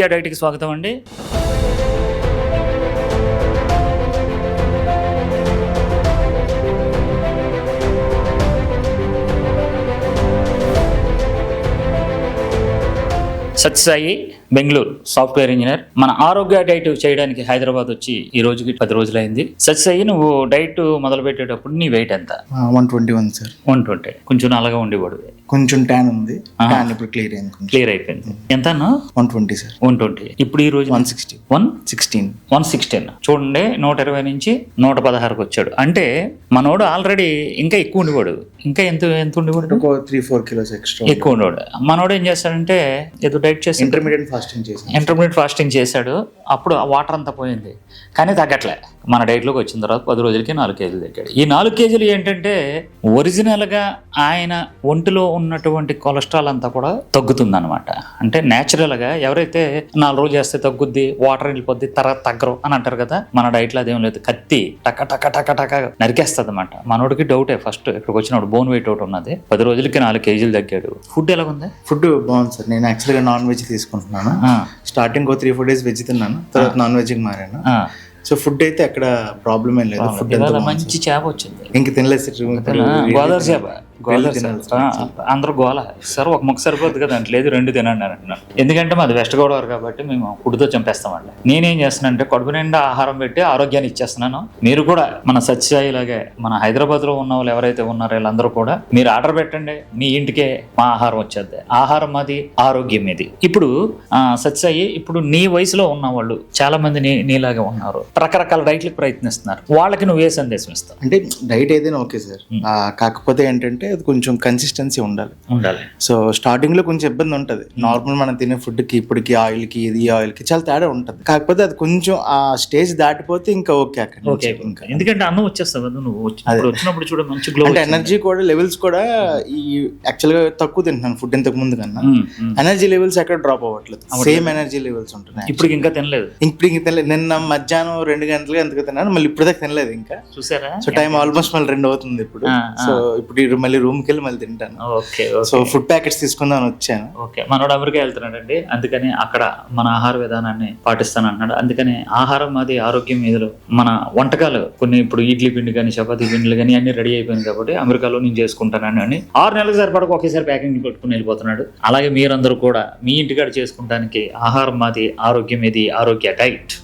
డైట్కి స్వాగతం అండి. Satyasai Bengaluru software engineer. మన ఆరోగ్య డైట్ చేయడానికి హైదరాబాద్ వచ్చి ఈ రోజుకి 10 రోజులైంది. సత్యసాయి, నువ్వు డైట్ మొదలు పెట్టేటప్పుడు నీ వెయిట్ ఎంత? 121 సార్. 120. కొంచెం నల్లగా ఉండేవాడు, కొంచెం ట్యాన్ ఉంది. ట్యాన్ ఇప్పుడు క్లియర్ అయిపోయింది. ఎంత అన్నా? 120 సార్. 120. ఇప్పుడు ఈ రోజు 116. 116. చూడండి, 120 నుంచి 116కి వచ్చాడు. అంటే మనోడు ఆల్రెడీ ఇంకా ఎక్కువ ఉండేవాడు. ఇంకా ఎంత ఉండేవాడు? 3-4 కిలోస్ ఎక్స్ట్రా ఎక్కువ ఉండేవాడు. మనోడు ఏం చేస్తాడంటే ఏదో డైట్ చేసి ఇంటర్మీడియట్ ఫాస్టింగ్ చేశాడు. అప్పుడు ఆ వాటర్ అంతా పోయింది, కానీ తగ్గట్లే. మన డైట్లోకి వచ్చిన తర్వాత 10 రోజులకి 4 కేజీలు తగ్గాడు. ఈ 4 కేజీలు ఏంటంటే ఒరిజినల్గా ఆయన ఒంటిలో ఉన్నటువంటి కొలెస్ట్రాల్ అంతా కూడా తగ్గుతుంది అనమాట. అంటే న్యాచురల్గా ఎవరైతే 4 రోజులు చేస్తే తగ్గుద్ది, వాటర్ వెళ్ళిపోద్ది, తర్వాత తగ్గరు అని అంటారు కదా. మన డైట్లో అదేం లేదు. కత్తి టక టక టక టక నరికేస్తుంది అనమాట. మనోడికి డౌటే ఫస్ట్ ఇక్కడికి వచ్చినప్పుడు బోన్ వెయిట్ ఒకటి ఉన్నది. 10 రోజులకి 4 కేజీలు తగ్గాడు. ఫుడ్ ఎలా ఉంది? ఫుడ్ బాగుంది సార్. నేను యాక్చువల్గా నాన్ వెజ్ తీసుకుంటున్నాను. స్టార్టింగ్ 3-4 డేస్ వెజ్ తిన్నాను, తర్వాత నాన్ వెజ్కి మారాను. సో ఫుడ్ అయితే అక్కడ ప్రాబ్లం ఏం లేదు. ఫుడ్ మంచి చేప వచ్చింది, ఇంక తినలేదు. గోదావరి చేప. అందరూ గోల సార్, ఒక ముక్క సరిపోద్ది కదా అంటే, లేదు 2 తినండి అని అంటున్నాను. ఎందుకంటే మాది వెస్ట్ గోదావరి కాబట్టి మేము ఫుడ్తో చంపేస్తామండి. నేనేం చేస్తున్నానంటే కడుపు నిండా ఆహారం పెట్టి ఆరోగ్యాన్ని ఇచ్చేస్తున్నాను. మీరు కూడా మన సత్యసాయి లాగే మన హైదరాబాద్లో ఉన్న వాళ్ళు ఎవరైతే ఉన్నారో వీళ్ళందరూ కూడా మీరు ఆర్డర్ పెట్టండి, మీ ఇంటికే మా ఆహారం వచ్చేద్ది. ఆహారం మాది, ఆరోగ్యం ఇది. ఇప్పుడు సత్యసాయి, ఇప్పుడు నీ వయసులో ఉన్న వాళ్ళు చాలా మంది నీలాగే ఉన్నారు, రకరకాల డైట్లకు ప్రయత్నిస్తున్నారు. వాళ్ళకి నువ్వు ఏ సందేశం ఇస్తావు? అంటే డైట్ ఏదైనా ఓకే సార్, కాకపోతే ఏంటంటే అది కొంచెం కన్సిస్టెన్సీ ఉండాలి. సో స్టార్టింగ్ లో కొంచెం ఇబ్బంది ఉంటుంది. నార్మల్ మనం తినే ఫుడ్ కి ఇప్పటికి ఆయిల్ కి ఇది ఆయిల్ కి చాలా తేడా ఉంటుంది. కాకపోతే అది కొంచెం ఆ స్టేజ్ దాటిపోతే ఇంకా ఓకే అక్కడ. ఎందుకంటే అన్నం వచ్చేస్తావు కదా నువ్వు వచ్చినప్పుడు చూడ మంచి గ్లో. అంటే ఎనర్జీ కూడా లెవెల్స్ కూడా ఈ యాక్చువల్ గా తక్కువ తింటున్నాను ఫుడ్ ఇంతకు ముందు కన్నా. ఎనర్జీ లెవెల్స్ ఎక్కడ డ్రాప్ అవ్వట్లేదు, సేమ్ ఎనర్జీ లెవెల్స్ ఉంటున్నాయి. ఇప్పుడు ఇంకా తినలేదు. నిన్న మధ్యాహ్నం 2 గంటలుగా ఎంతగా తిన్నాను, మళ్ళీ ఇప్పుడు దాకా తినలేదు ఇంకా. చూసారా? సో టైం ఆల్మోస్ట్ మళ్ళీ 2 అవుతుంది ఇప్పుడు. సో ఇప్పుడు మళ్ళీ రూమ్ కి వెళ్ళి మళ్ళీ తింటాను. సో ఫుడ్ ప్యాకెట్స్ తీసుకుందాం వచ్చాను. ఓకే, మనోడు అమెరికా వెళ్తున్నాడండి, అందుకని అక్కడ మన ఆహార విధానాన్ని పాటిస్తాను అన్నాడు. అందుకని ఆహారం మాది, ఆరోగ్యం మీదలో మన వంటకాలు కొన్ని ఇప్పుడు ఇడ్లీ పిండి కానీ చపాతీ పిండిలు కానీ అన్ని రెడీ అయిపోయింది కాబట్టి అమెరికాలో నేను చేసుకుంటానని అని 6 నెలలకు సరిపడకు ఒకేసారి ప్యాకింగ్ పెట్టుకుని వెళ్ళిపోతున్నాడు. అలాగే మీరందరూ కూడా మీ ఇంటికాడ చేసుకుంటానికి ఆహారం మాది, ఆరోగ్యం ఇది, ఆరోగ్య డైట్.